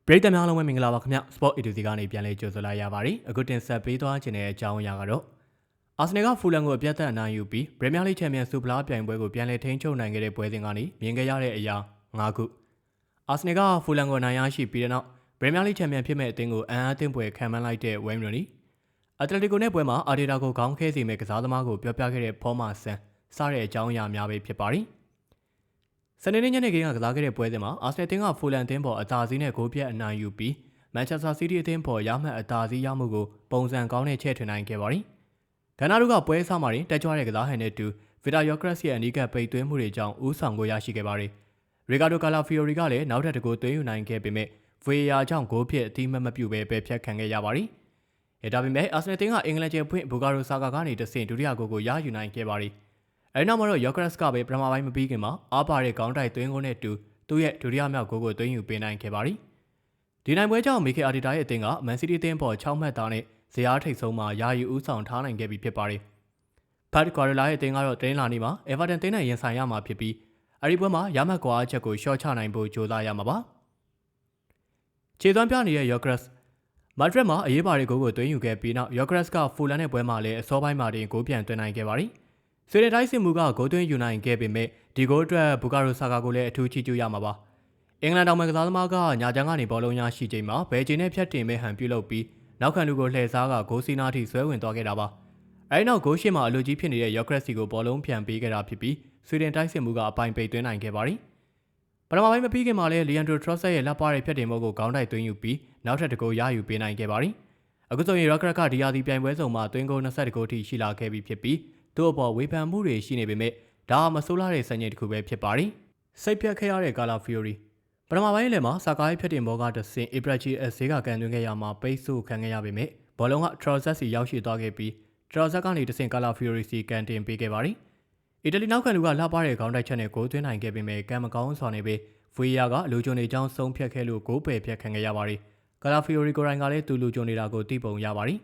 ပရိသတ်များလုံးပဲမင်္ဂလာပါခင်ဗျ Sport Edu ကနေပြန်လဲကြိုဆိုလိုက်ရပါတယ်အခုတင်ဆက်ပေးသွားခြင်းတဲ့အကြောင်းအရာကတော့အာဆနယ်ကဖူလန်ကိုအပြတ်သက်အနိုင်ယူပြီးပရီးမီးယားလိချန်ပီယံဆုဖလားပြိုင်ပွဲကိုပြန်လဲထိန်းချုပ်နိုင်ခဲ့တဲ့ပွဲစဉ်ကနေမြင်ခဲ့ရတဲ့အရာ၅ခုအာဆနယ်ကဖူလန်ကိုနိုင်ရရှိပြီးတဲ့နောက်ပရီးမီးယားလိချန်ပီယံဖြစ်မဲ့အသင်းကိုအံအားသင့်ပွဲခံမှန်းလိုက်တဲ့ဝိုင်းရိုနီအက်တလက်တီကိုနဲ့ပွဲမှာအာဒီတာကိုခေါင်းခဲစီမဲ့ကစားသမားကိုပြောပြခဲ့တဲ့ဖောမာဆန်စတဲ့အကြောင်းအရာများပဲဖြစ်ပါတယ်စနေနေ့ညနေခင်းကစားခဲ့တဲ့ပွဲစဉ်မှာအာဆနယ်အသင်းကဖူလန်အသင်းပေါ်အသာစီးနဲ့ဂိုးပြတ်အနိုင်ယူပြီးမန်ချက်စတာစီးတီးအသင်းပေါ်ရမှတ်အသာစီးရမှုကိုပုံစံကောင်းနဲ့ချဲ့ထွင်နိုင်ခဲ့ပါတယ်။ဂန္နာတို့ကပွဲအစမှာတက်ကြွတဲ့ကစားဟန်နဲ့တူဗီတာယောကရက်စ်ရဲ့အနီးကပ်ပိတ်သွင်းမှုတွေကြောင့်ဦးဆောင်ကိုရရှိခဲ့ပါတယ်။ရီကာဒိုကာလာဖီယိုရီကလည်းနောက်ထပ်တစ်ဂိုးသွင်းယူနိုင်ခဲ့ပေမဲ့ဗေယာကြောင့်ဂိုးဖြစ်အတိမတ်မပြုတ်ပဲပယ်ဖျက်ခံခဲ့ရပါတယ်။ဒါပေမဲ့အာဆနယ်အသင်းကအင်္ဂလန်ကျယ်ဖွင့်ဘူကာရိုဆာကာကနေတဆင့်ဒုတိယဂိုးကိုရယူနိုင်ခဲ့ပါတယ်။အဲဒီနောက်မှာတော့ယောကရက်စ်ကပဲပထမပိုင်းမပြီးခင်မှာအားပါတဲ့ခေါင်းတိုက်သွင်းဂိုးနဲ့တူသူ့ရဲ့ဒုတိယမြောက်ဂိုးကိုသွင်းယူပေးနိုင်ခဲ့ပါတယ်။ဒီနိုင်ပွဲကြောင့်မီကေအာဒီတာရဲ့အသင်းကမန်စီးတီးအသင်းပေါ်6မှတ်သားနဲ့ဇယားထိပ်ဆုံးမှာယာယီဦးဆောင်ထားနိုင်ခဲ့ပြီဖြစ်ပါတယ်။ဖတ်ကွာရလာရဲ့အသင်းကတော့တင်းလာနေမှာအေဗာတန်တင်းနဲ့ရင်ဆိုင်ရမှာဖြစ်ပြီးအဲဒီပွဲမှာရမှတ်ကွာအချက်ကိုရှော့ချနိုင်ဖို့ကြိုးစားရမှာပါ။ခြေသွမ်းပြနေတဲ့ယော့ဂရက်စ်မက်ဒရစ်မှာအရေးပါတဲ့ဂိုးကိုသွင်းယူခဲ့ပြီးနောက်ယော့ဂရက်စ်ကဖူလန်နဲ့ပွဲမှာလည်းအစောပိုင်းမှာတင်ဂိုးပြန်သွင်းနိုင်ခဲ့ပါတယ်။ဆွေဒင်တိုင်းစစ်မှုကဂိုးသွင်းယူနိုင်ခဲ့ပေမဲ့ဒီဂိုးအတွက်ဘူကာရိုဆာကာကိုလည်းအထူးချီးကျူးရမှာပါ။အင်္ဂလန်တောင်ပိုင်းကစားသမားကညာချမ်းကနေဘောလုံးရရှိချိန်မှာဘယ်ဂျင်းနဲ့ဖြတ်တင်မဲ့ဟန်ပြုလုပ်ပြီးနောက်ခံလူကိုလှည့်စားကဂိုးစီနာထိဆွဲဝင်သွားခဲ့တာပါ။အဲဒီနောက်ဂိုးရှင်းမှာအလိုကြီးဖြစ်နေတဲ့ယော့ဂရက်စီကိုဘောလုံးပြန်ပေးခဲ့တာဖြစ်ပြီးဆွေဒင်တိုက်စစ်မှုကအပိုင်ပိတ်သွင်းနိုင်ခဲ့ပါတယ်။ပထမပိုင်းမပြီးခင်မှာလည်းလီယန်ဒရိုထရော့ဆက်ရဲ့လက်ပါတဲ့ဖြတ်တင်မှုကိုခေါင်းတိုက်သွင်းယူပြီးနောက်ထပ်တစ်ဂိုးရယူပေးနိုင်ခဲ့ပါတယ်။အခုဆိုရင်ရော့ဂရက်ကဒီယာဒီပြိုင်ပွဲစုံမှာသွင်းဂိုး20ဂိုးထိရှိလာခဲ့ပြီဖြစ်ပြီးသူ့အပေါ်ဝေဖန်မှုတွေရှိနေပေမဲ့ဒါမဆိုးလာတဲ့စံချိန်တစ်ခုပဲဖြစ်ပါတယ်။စိတ်ပြတ်ခဲ့ရတဲ့ကာလာဖီယိုရီပထမပိုင်းလည်းမှာစာကားရဲ့ဖြတ်တင်ဘောကတဆင်အီဘရာဂျီအက်ဆေးကကန်သွင်းခဲ့ရမှာပိတ်ဆို့ခံခဲ့ရပေမဲ့ဘောလုံးကထရော့ဆက်စီရောက်ရှိသွားခဲ့ပြီးထရော့ဆက်ကနေတဆင်ကာလာဖီယိုရီစီကန်တင်ပေးခဲ့ပါတယ်။အီတလီနောက်ခံလူကလှပတဲ့ခေါင်းတိုက်ချက်နဲ့ဂိုးသွင်းနိုင်ခဲ့ပေမဲ့ကံမကောင်းစွာနေပေဗီယာကလူဂျွန်နေချောင်းဆုံးဖြတ်ခဲ့လို့ဂိုးပယ်ဖြတ်ခံခဲ့ရပါတယ်။ကာလာဖီယိုရီကိုရိုင်းကလည်းသူလူဂျွန်နေတာကိုသိပုံရပါတယ်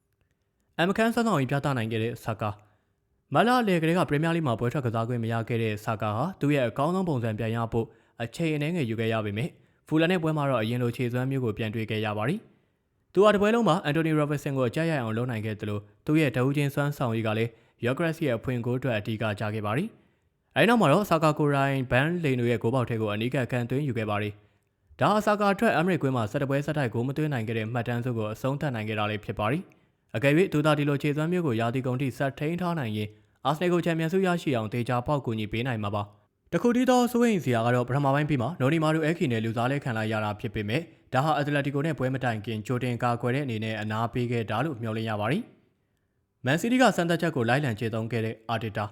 ။အမကန်ဆန်းဆောင်ရင်ပြသနိုင်ခဲ့တဲ့ဆာကာမလာလေကလေးကပရီးမီးယားလိမှာပွဲထွက်ကစားခွင့်မရခဲ့တဲ့ဆာကာဟာသူ့ရဲ့အကောင်းဆုံးပုံစံပြန်ရဖို့အချိန်အနည်းငယ်ယူခဲ့ရပေမဲ့ဖူလန်နဲ့ပွဲမှာတော့အရင်လိုခြေစွမ်းမျိုးကိုပြန်တွေ့ခဲ့ရပါတယ်။သူဟာတပွဲလုံးမှာအန်တိုနီရောဘတ်ဆန်ကိုအကြိုက်ရအောင်လုပ်နိုင်ခဲ့တယ်လို့သူ့ရဲ့တအူးချင်းစွမ်းဆောင်ရည်ကလည်းယော့ဂရက်စ်ရဲ့အဖွင့်ဂိုးအတွက်အဓိကကျခဲ့ပါတယ်။အဲဒီနောက်မှာတော့ဆာကာကိုရိုင်းဘန်လေနိုရဲ့ဂိုးပေါက်ထဲကိုအနီးကပ်ကန်သွင်းယူခဲ့ပါတယ်။ဒါအဆာကာအတွက်အမရစ်ကွင်းမှာ17ပွဲဆက်တိုက်ဂိုးမသွင်းနိုင်ခဲ့တဲ့မှတ်တမ်းစုကိုအဆုံးသတ်နိုင်ခဲ့တာလည်းဖြစ်ပါတယ်။အကယ်၍သူသာဒီလိုခြေစွမ်းမျိုးကိုရာသီကုန်ထိဆက်ထိန်ထားနိုင်ရင်အာဆနယ်ကိုချန်ပီယံဆုရရှိအောင်တေချာပေါက်ကူညီပေးနိုင်မှာပါ။တခုတည်းသောစိုးရိမ်စရာကတော့ပထမပိုင်းပြီးမှနိုနီမာတို့အခီနဲ့လူစားလဲခံလိုက်ရတာဖြစ်ပေမဲ့ဒါဟာအက်တလက်တီကိုနဲ့ပွဲမတိုင်ခင်ဂျိုတင်ကာကွယ်တဲ့အနေနဲ့အနာပေးခဲ့တာလို့မျှော်လင့်ရပါတယ်။မန်စီးတီးကစံသက်ချက်ကိုလိုက်လံခြေသုံးခဲ့တဲ့အာတီတာ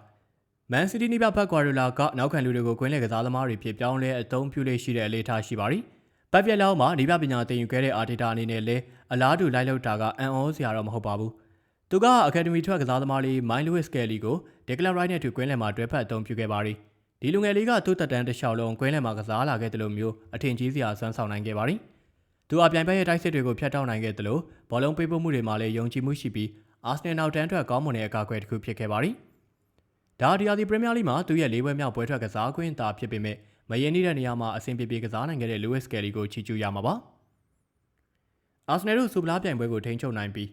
မန်စီးတီးနီးပြဘက်ကွာရီလာကနောက်ခံလူတွေကိုကွင်းလေကစားသမားတွေဖြစ်ပြောင်းလဲအသုံးပြုလေးရှိတဲ့အနေအထားရှိပါတယ်။ပတ်ပြက်လောက်မှာနီးပြပညာသင်ယူခဲ့တဲ့အာတီတာအနေနဲ့လည်းအလားတူလိုက်လောက်တာကအံ့ဩစရာတော့မဟုတ်ပါဘူး။သူကအကယ်ဒမီထွက်ကစားသမားလေးမိုင်းလူးစ်ကယ်လီကိုဒက်ကလရိုက်နဲ့တူကွင်းလယ်မှာတွဲဖက်အသုံးပြုခဲ့ပါတယ်။ဒီလူငယ်လေးကသူ့တက်တန်းတစ်လျှောက်လုံးကွင်းလယ်မှာကစားလာခဲ့တယ်လို့မျိုးအထင်ကြီးစရာဆွမ်းဆောင်နိုင်ခဲ့ပါတယ်။သူအပြိုင်ပွဲရဲ့တိုက်စစ်တွေကိုဖျက်တောက်နိုင်ခဲ့တယ်လို့ဘောလုံးပေးပို့မှုတွေမှာလည်းယုံကြည်မှုရှိပြီးအာဆနယ်နောက်တန်းအတွက်ကောင်းမွန်တဲ့အကာအကွယ်တစ်ခုဖြစ်ခဲ့ပါတယ်။ဒါဒီယာဒီပရီးမီးယားလိမှာသူ့ရဲ့၄ပွဲမြောက်ပွဲထွက်ကစားခွင့်သာဖြစ်ပေမဲ့မရင်နေတဲ့နေရာမှာအဆင်ပြေပြေကစားနိုင်ခဲ့တဲ့လူးစ်ကယ်လီကိုချီးကျူးရမှာပါ။အာဆနယ်တို့စူပလာပြိုင်ပွဲကိုထိန်းချုပ်နိုင်ပြီး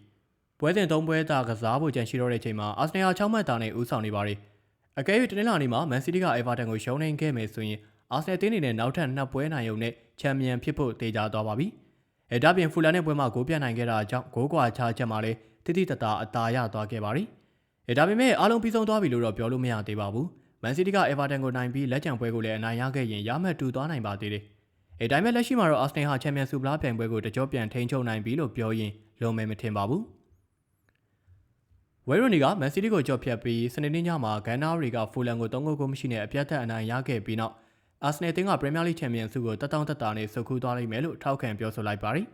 ပွဲစဉ်၃ပွဲသာကစားဖို့ကြံရှိတော့တဲ့ချိန်မှာအာဆနယ်ဟာ6မှတ်သာနဲ့ဦးဆောင်နေပါတယ်။အကယ်၍တနင်္လာနေ့မှာမန်စီးတီးကအေဗာတန်ကိုရှုံးနိမ့်ခဲ့မယ်ဆိုရင်အာဆနယ်တင်းနေနဲ့နောက်ထပ်2ပွဲနိုင်ရုံနဲ့ချန်ပီယံဖြစ်ဖို့တေချာသွားပါပြီ။ဒါပြင်ဖူလန်နဲ့ပွဲမှာဂိုးပြတ်နိုင်ခဲ့တာကြောင့်ဂိုးကွာချချက်မှာလည်းတိတိတတအသာရသွားခဲ့ပါတယ်။ဒါပေမဲ့အားလုံးပြီးဆုံးသွားပြီလို့တော့ပြောလို့မရသေးပါဘူး။မန်စီးတီးကအေဗာတန်ကိုနိုင်ပြီးလက်ကျန်ပွဲကိုလည်းအနိုင်ရခဲ့ရင်ရမှတ်တူသွားနိုင်ပါသေးတယ်။ဒါပေမဲ့လက်ရှိမှာတော့အာဆနယ်ဟာချန်ပီယံဆုဖလားပြိုင်ပွဲကိုတကြောပြန်ထိန်းချုပ်နိုင်ပြီလို့ပြောရင်လွန်မယ်မထင်ပါဘူး။ဝဲရိုနီကမန်စီးတီးကိုကြော့ဖြတ်ပြီးစနေနေ့ညမှာဂန်နာရီကဖူလန်ကို3ဂိုးမရှိနဲ့အပြတ်သက်အနိုင်ရခဲ့ပြီးနောက်အာဆနယ်အသင်းကပရီးမီးယားလိချန်ပီယံဆုကိုတက်တောင့်တက်တာနဲ့ဆုတ်ခူးသွားလိမ့်မယ်လို့ထောက်ခံပြောဆိုလိုက်ပါတယ်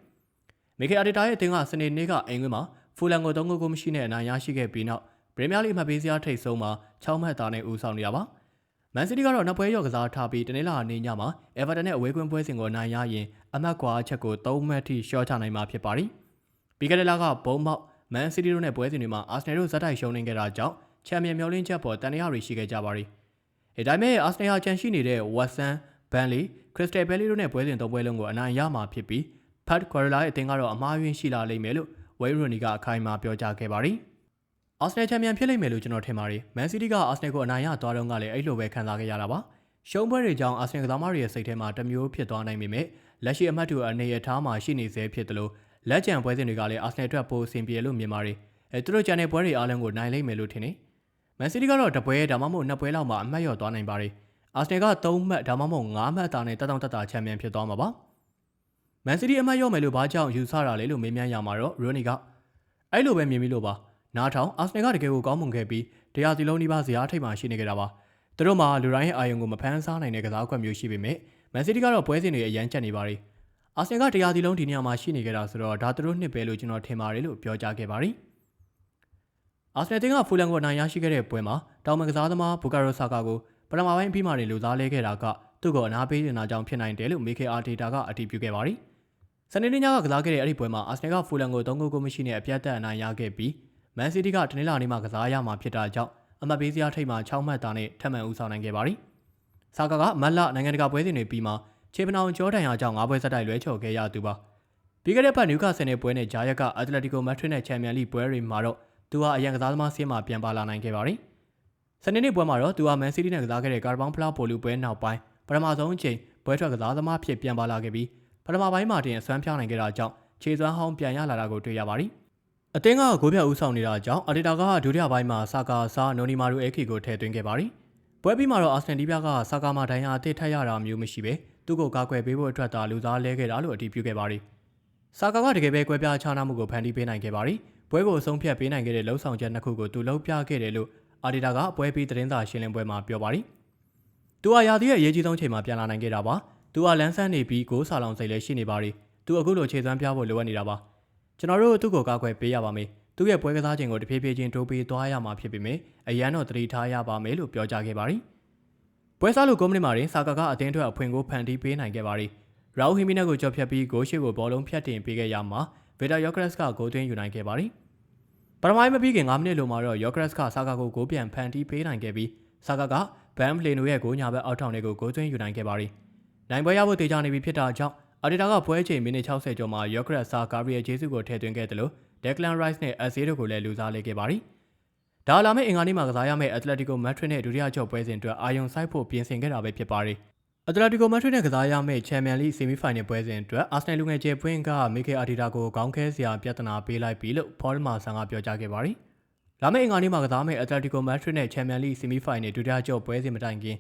။မီကေအာဒီတာရဲ့အသင်းကစနေနေ့ကအင်္ဂွင်းမှာဖူလန်ကို3ဂိုးမရှိနဲ့အနိုင်ရရှိခဲ့ပြီးနောက်ပရီးမီးယားလိမှတ်ပေးစရာထိပ်ဆုံးမှာ6မှတ်သားနဲ့ဦးဆောင်နေတာပါ။မန်စီးတီးကတော့နှစ်ပွဲရော့ကစားထားပြီးတနင်္လာနေ့ညမှာအေဗာတန်နဲ့အဝေးကွင်းပွဲစဉ်ကိုအနိုင်ရရင်အမှတ်ကွာအချက်ကို3မှတ်ထိရှော့ချနိုင်မှာဖြစ်ပါတယ်။ပြီးခဲ့တဲ့လကဘုံမောက်မန်စီးတီးတို့နဲ့ပွဲစဉ်တွေမှာအာဆနယ်တို့ဇက်တိုက်ရှုံးနေခဲ့တာကြောင့်ချန်ပီယံမျှော်လင့်ချက်ပေါ်တန်ရာတွေရှိခဲ့ကြပါတယ်။ဒါပေမဲ့အာဆနယ်ဟာချန်ရှိနေတဲ့ဝက်ဆန်ဘန်လီခရ Crystal Palace တို့နဲ့ပွဲစဉ်၃ပွဲလုံးကိုအနိုင်ရမှာဖြစ်ပြီး Pep Guardiola ရဲ့အသင်းကတော့အမှားယွင်းရှိလာလိမ့်မယ်လို့ Wayne Rooney ကအခိုင်အမာပြောကြားခဲ့ပါတယ်။ Arsenal ချန်ပီယံဖြစ်လိမ့်မယ်လို့ကျွန်တော်ထင်ပါတယ်။ Man City က Arsenal ကိုအနိုင်ရသွားတော့ကလည်းအဲ့လိုပဲခံစားခဲ့ရတာပါ။ရှုံးပွဲတွေကြောင့် Arsenal ကစားသမားတွေရဲ့စိတ်ထဲမှာတမျိုးဖြစ်သွားနိုင်ပေမဲ့လက်ရှိအမှတ်တွေအနေအထားမှာရှိနေသေးဖြစ်တယ်လို့လက်ကျန်ပွဲစဉ်တွေကလည်း Arsenal အတွက်ပိုအဆင်ပြေလို့မြင်ပါတယ်။သူတို့ကျန်တဲ့ပွဲတွေအားလုံးကိုနိုင်လိမ့်မယ်လို့ထင်တယ်။ Man City ကတော့တပွဲဒါမှမဟုတ်2ပွဲလောက်မှာအမှတ်လျော့သွားနိုင်ပါတယ်။ Arsenal က3မှတ်ဒါမှမဟုတ်5မှတ်အသာနဲ့တက်တာချန်ပီယံဖြစ်သွားမှာပါ။ Man City အမှတ်လျော့မယ်လို့ဘာကြောင့်ယူဆတာလဲလို့မေးမြန်းရမှာတော့ Rooney ကအဲ့လိုပဲမြင်ပြီးလို့ပါ။နားထောင် Arsenal ကတကယ်ကိုကောင်းမွန်ခဲ့ပြီးတရားစီလုံးဒီပါဇယားထိပ်မှာရှိနေကြတာပါ။သူတို့မှာလူတိုင်းရဲ့အာရုံကိုမဖမ်းဆားနိုင်တဲ့ကစားကွက်မျိုးရှိပေမဲ့ Man City ကတော့ပွဲစဉ်တွေအရန်ကျက်နေပါတယ်။ Arsenal ကတရားစီလုံးဒီနေရာမှာရှိနေကြတာဆိုတော့ဒါသူတို့နှစ်ပဲလို့ကျွန်တော်ထင်ပါတယ်လို့ပြောကြားခဲ့ပါတယ်။ Arsenal တင်းကဖူလန်ကိုအနိုင်ရရှိခဲ့တဲ့ပွဲမှာတောင်မန်ကစားသမား Bukayo Saka ကိုပထမပိုင်းအပြီးမှာလူစားလဲခဲ့တာကသူ့ကိုအနာပေးနေတာကြောင့်ဖြစ်နိုင်တယ်လို့ Mikel Arteta ကအတည်ပြုခဲ့ပါတယ်။စနေနေ့ညကကစားခဲ့တဲ့အဲ့ဒီပွဲမှာ Arsenal ကဖူလန်ကို3ဂိုးကိုမရှိနဲ့အပြတ်သက်အနိုင်ရခဲ့ပြီး Man City ကတနင်္လာနေ့မှာကစားရမှာဖြစ်တာကြောင့်အမှတ်ပေးစရာထိပ်မှာ6မှတ်တာနဲ့ထပ်မံဦးဆောင်နိုင်ခဲ့ပါတယ်။ Saka ကမတ်လနိုင်ငံတကာပွဲစဉ်တွေပြီးမှခြေပနောင်ကြောတန်ရာကြောင့်9ပွဲဆက်တိုက်လွဲချော်ခဲ့ရသူပါ။ပြီးခဲ့တဲ့ပတ်နျူကာဆယ်နယ်ပွဲနဲ့ဂျာယက်က Atletico Madrid နဲ့ချန်ပီယံလိပွဲတွေမှာတော့သူဟာအရန်ကစားသမားစီးမှာပြန်ပါလာနိုင်ခဲ့ပါတယ်။စနေနေ့ပွဲမှာတော့သူဟာ Man City နဲ့ကစားခဲ့တဲ့ကာရဘောင်းဖလားပိုလူပွဲနောက်ပိုင်းပထမဆုံးအချိန်ပွဲထွက်ကစားသမားဖြစ်ပြန်ပါလာခဲ့ပြီးပထမပိုင်းမှာတင်အစွမ်းဖြောင်းနိုင်ခဲ့တာကြောင့်ခြေစွမ်းဟောင်းပြန်ရလာတာကိုတွေ့ရပါတယ်။အသင်းကဂိုးပြတ်ဦးဆောင်နေတာကြောင့် Arteta ကဒုတိယပိုင်းမှာစာကာဆာနိုနီမာရူအခီကိုထည့်သွင်းခဲ့ပါတယ်။ပွဲပြီးမှာတော့ Arsenal ဒီပြကစာကာမှာဒိုင်ယာအသစ်ထပ်ရတာမျိုးမရှိပဲသူ့ကိုကာကွယ်ပေးဖို့အတွက်သာလူစားလဲခဲ့တာလို့အတည်ပြုခဲ့ပါတယ်။စာကာကတကယ်ပဲကွဲပြားခြားနားမှုကိုဖန်တီးပေးနိုင်ခဲ့ပါတယ်။ပွဲကိုအဆုံးဖြတ်ပေးနိုင်ခဲ့တဲ့လှုပ်ဆောင်ချက်နှစ်ခုကိုသူလှုပ်ပြခဲ့တယ်လို့Arteta ကပွဲပြီးသတင်းစာရှင်းလင်းပွဲမှာပြောပါတယ်။သူဟာရာသီရဲ့အရေးကြီးဆုံးချိန်မှာပြန်လာနိုင်ခဲ့တာပါ။သူဟာလန်းဆန်းနေပြီးဂိုးဆာလောင်စိတ်လည်းရှိနေပါတယ်။သူအခုလိုခြေစွမ်းပြဖို့လိုအပ်နေတာပါ။ကျွန်တော်တို့သူ့ကိုကာကွယ်ပေးရပါမယ်။သူ့ရဲ့ပွဲကစားချိန်ကိုတဖြည်းဖြည်းချင်းတိုးပေးသွားရမှာဖြစ်ပေမဲ့အရန်တော့သတိထားရပါမယ်လို့ပြောကြားခဲ့ပါတယ်။ပွဲစားလို့9မိနစ်မှာတင်စာကာကအသင်းအတွက်အဖွင့်ကိုဖန်တီးပေးနိုင်ခဲ့ပါတယ်။ Raul Jimenez ကိုကြော်ဖြတ်ပြီးဂိုးရှိကိုဘောလုံးဖြတ်တင်ပေးခဲ့ရမှာ Victor Gyökeres ကဂိုးသွင်းယူနိုင်ခဲ့ပါတယ်။ပထမပိုင်းမပြီးခင်9မိနစ်လိုမှာတော့ Gyökeres ကစာကာကိုဂိုးပြန်ဖန်တီးပေးနိုင်ခဲ့ပြီးစာကာကဘန်ဖလေနိုရဲ့ဂိုးညာဘက်အောက်ထောင်တွေကိုဂိုးသွင်းယူနိုင်ခဲ့ပါတယ်။နိုင်ပွဲရဖို့တေချာနေပြီဖြစ်တာကြောင့်Arteta ကပွဲချိန်မိနစ်60ကျော်မှာ Gyökeres စာကာရီယယ်ဂျေဆုကိုထည့်သွင်းခဲ့တယ်လို့ Declan Rice နဲ့ Eze တို့ကိုလည်းလူစားလဲခဲ့ပါတယ်။ဒါလာမယ့်အင်္ဂါနေ့မှာကစားရမယ့် Atletico Madrid နဲ့ဒုတိယကျော့ပွဲစဉ်အတွက်အာရုံစိုက်ဖို့ပြင်ဆင်ခဲ့တာပဲဖြစ်ပါတယ်။ Atletico Madrid နဲ့ကစားရမယ့် Champions League Semi-final ပွဲစဉ်အတွက် Arsenal လူငယ်ကျယ်ပွင့်က Mikel Arteta ကိုခေါင်းခဲစရာပြဿနာပေးလိုက်ပြီလို့ Paul Merson ကပြောကြားခဲ့ပါတယ်။လာမယ့်အင်္ဂါနေ့မှာကစားမယ့် Atletico Madrid နဲ့ Champions League Semi-final ဒုတိယကျော့ပွဲစဉ်မတိုင်ခင်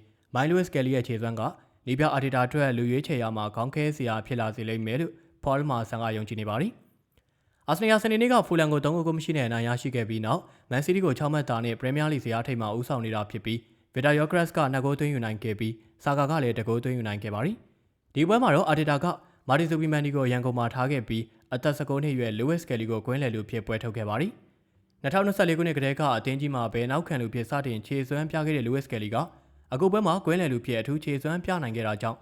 Luis Kelly ရဲ့ခြေစွမ်းကနီးပြ Arteta အတွက်လူရွေးချယ်ရမှာခေါင်းခဲစရာဖြစ်လာစေလိမ့်မယ်လို့ Paul Merson ကယုံကြည်နေပါတယ်။ Arsenal စနေနေ့ကဖူလန်ကို3ဂိုးမရှိနဲ့အနိုင်ရရှိခဲ့ပြီးနောက် Man City ကို6မှတ်တာနဲ့ Premier League ဇယားထိပ်မှာဦးဆောင်နေတာဖြစ်ပြီး Victor Gyökeres က2ဂိုးသွင်းယူနိုင်ခဲ့ပြီး Saka ကလည်း1ဂိုးသွင်းယူနိုင်ခဲ့ပါတယ်။ဒီပွဲမှာတော့ Arteta က Martin Zubimendi ကိုရန်ကုန်မှာထားခဲ့ပြီးအသက်19နှစ်အရွယ် Luis Kelly ကိုကွင်းလည်လူဖြစ်ပွဲထုတ်ခဲ့ပါတယ်။2024ခုနှစ်ကတည်းကအသင်းကြီးမှာဘယ်နောက်ခံလူဖြစ်စတင်ခြေစွမ်းပြခဲ့တဲ့ Luis Kelly ကအခုပွဲမှာကွင်းလည်လူဖြစ်အထူးခြေစွမ်းပြနိုင်ခဲ့တာကြောင့်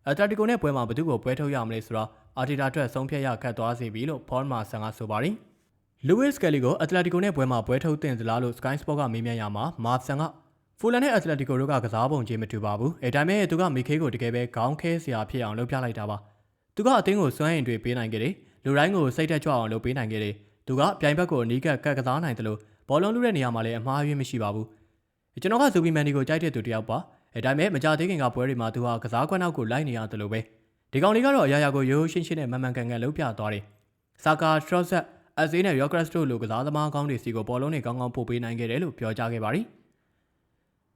Atletico နဲ့ပွဲမှာဘယ်သူ့ကိုပွဲထုတ်ရမလဲဆိုတာArteta အတွက်ဆုံးဖြတ်ရခက်သွားစေပြီလို့ Paul Merson ကဆိုပါတယ်။ Luis Kelly ကို Atletico နဲ့ပွဲမှာပွဲထုတ်တင်သလားလို့ Sky Sport ကမေးမြန်းရမှာ Merson ကဖူလန်နဲ့ Atletico တို့ကကစားပုံချင်းမတူပါဘူး။အဲဒါမဲ့သူကမိခေးကိုတကယ်ပဲခေါင်းခဲစရာဖြစ်အောင်လုပ်ပြလိုက်တာပါ။သူကအသင်းကိုစွမ်းရင်တွေပေးနိုင်ခဲ့တယ်။လူတိုင်းကိုစိတ်သက်ကြွအောင်လုပ်ပေးနိုင်ခဲ့တယ်။သူကပြိုင်ဘက်ကိုအနီးကပ်ကစားနိုင်တယ်လို့ဘောလုံးလူတဲ့နေရာမှာလည်းအမှားယွင်းမရှိပါဘူး။ကျွန်တော်က Zubimendi ကိုကြိုက်တဲ့သူတယောက်ပါ။အဲဒါမဲ့မကြသေးခင်ကပွဲတွေမှာသူဟာကစားကွက်နောက်ကိုလိုက်နေရတယ်လို့ပဲ။ဒီကောင်လေးကတော့အရာရာကိုရိုးရိုးရှင်းရှင်းနဲ့မှန်မှန်ကန်ကန်လုပ်ပြသွားတယ်။ Saka, Trossard, Eze နဲ့ Gyökeres တို့လိုကစားသမားကောင်းတွေစီကိုဘောလုံးတွေကောင်းကောင်းပို့ပေးနိုင်ခဲ့တယ်လို့ပြောကြားခဲ့ပါတယ်။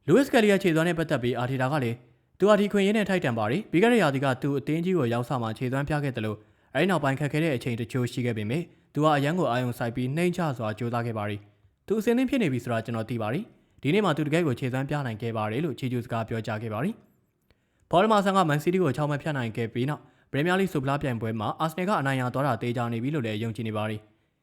Luis Kelly ရဲ့ခြေစွမ်းနဲ့ပတ်သက်ပြီး Arteta ကလည်းသူဟာဒီခွင့်ရင်းနဲ့ထိုက်တန်ပါတယ်။ပြီးခဲ့တဲ့ရာသီကသူအသင်းကြီးကိုရောက်စားမှခြေစွမ်းပြခဲ့တယ်လို့အဲဒီနောက်ပိုင်းခက်ခဲတဲ့အချိန်တချို့ရှိခဲ့ပေမဲ့သူဟာအရန်ကိုအာရုံစိုက်ပြီးနှိမ့်ချစွာကြိုးစားခဲ့ပါတယ်။သူအစင်းသင်းဖြစ်နေပြီဆိုတာကျွန်တော်သိပါတယ်။ဒီနေ့မှသူတကယ်ကိုခြေစွမ်းပြနိုင်ခဲ့ပါတယ်လို့ချီကျူးစကားပြောကြားခဲ့ပါတယ်။ Paul Merson က Man City ကို6မှတ်ဖြတ်နိုင်ခဲ့ပြီးနောက် Premier League ဆိုဖလားပြိုင်ပွဲမှာ Arsenal ကအနိုင်ရသွားတာတေးကြနေပြီလို့လည်းယုံကြည်နေပါတယ်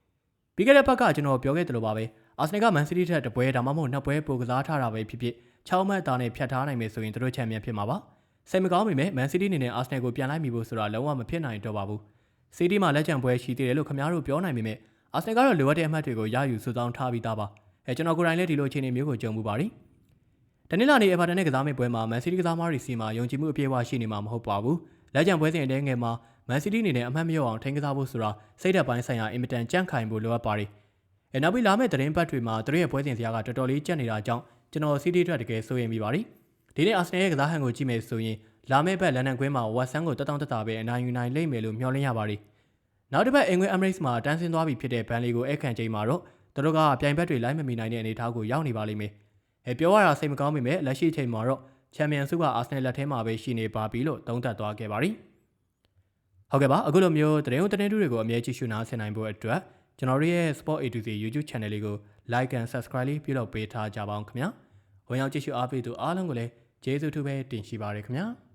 ။ပြီးခဲ့တဲ့ဘက်ကကျွန်တော်ပြောခဲ့သလိုပါပဲ Arsenal က Man City ထက်တပွဲဒါမှမဟုတ်2ပွဲပိုကစားထားတာပဲဖြစ်ဖြစ်6မှတ်တာနဲ့ဖြတ်ထားနိုင်မယ်ဆိုရင်သူတို့ချန်ပီယံဖြစ်မှာပါ။စိတ်မကောင်းပေမဲ့ Man City အနေနဲ့ Arsenal ကိုပြန်လိုက်မိဖို့ဆိုတာလုံးဝမဖြစ်နိုင်တော့ပါဘူး။ City မှာလက်ကျန်ပွဲရှိသေးတယ်လို့ခင်ဗျားတို့ပြောနိုင်ပေမဲ့ Arsenal ကတော့လိုအပ်တဲ့အမှတ်တွေကိုရယူစုဆောင်းထားပြီးသားပါ။ကျွန်တော်ကိုယ်တိုင်လည်းဒီလိုအခြေအနေမျိုးကိုကြုံမှုပါတယ်။ တနင်္လာနေ့ Everton နဲ့ကစားမယ့်ပွဲမှာ Man City ကစားသမားတွေစီမှာယုံကြည်မှုအပြည့်အဝရှိနေမှာမဟုတ်ပါဘူး။လက်ကျန်ပွဲစဉ်အတင်းငယ်မှာ Man City အနေနဲ့အမှတ်မလျော့အောင်ထိန်းကစားဖို့ဆိုတာစိတ်ဓာတ်ပိုင်းဆိုင်ရာအင်မတန်ကြန့်ခိုင်ဖို့လိုအပ်ပါတယ်။နောက်ပြီးလာမယ့်သတင်းပတ်တွေမှာသူတို့ရဲ့ပွဲစဉ်စရာကတော်တော်လေးကြက်နေတာကြောင့်ကျွန်တော် City အတွက်တကယ်စိုးရိမ်မိပါတယ်။ဒီနေ့ Arsenal ရဲ့ကစားဟန်ကိုကြည့်မယ်ဆိုရင်လာမယ့်ဘက်လန်ဒန်ကွင်းမှာ West Ham ကိုတက်ပဲအနိုင်ယူနိုင်လိမ့်မယ်လို့မျှော်လင့်ရပါတယ်။နောက်တစ်ပတ်အင်္ဂလိပ် Emirates မှာတန်းဆင်းသွားပြီဖြစ်တဲ့ဘန်လီကိုအခန့်ချိန်မှာတော့သူတို့ကပြိုင်ဘက်တွေလိုက်မမီနိုင်တဲ့အနေအထားကိုရောက်နေပါလိမ့်မယ်။ပြောရတာစိတ်မကောင်းပေမဲ့လက်ရှိချိန်မှာတော့ချန်ပီယံဆုက Arsenal လက်ထဲမှာပဲရှိနေပါပြီလို့သုံးသပ်သွားခဲ့ပါတယ်။ဟုတ်ကဲ့ပါအခုလိုမျိုးသတင်းတူတွေကိုအမြဲကြည့်ရှုနားဆင်နိုင်ဖို့အတွက်ကျွန်တော်တို့ရဲ့ Sport A to Z YouTube Channel လေးကို Like and Subscribe လေးပြုလုပ်ပေးထားကြပါအောင်ခင်ဗျာ။ဝင်ရောက်ကြည့်ရှုအားပေးသူအားလုံးကိုလည်းကျေးဇူးတူပဲတင်ရှိပါရခင်ဗျာ။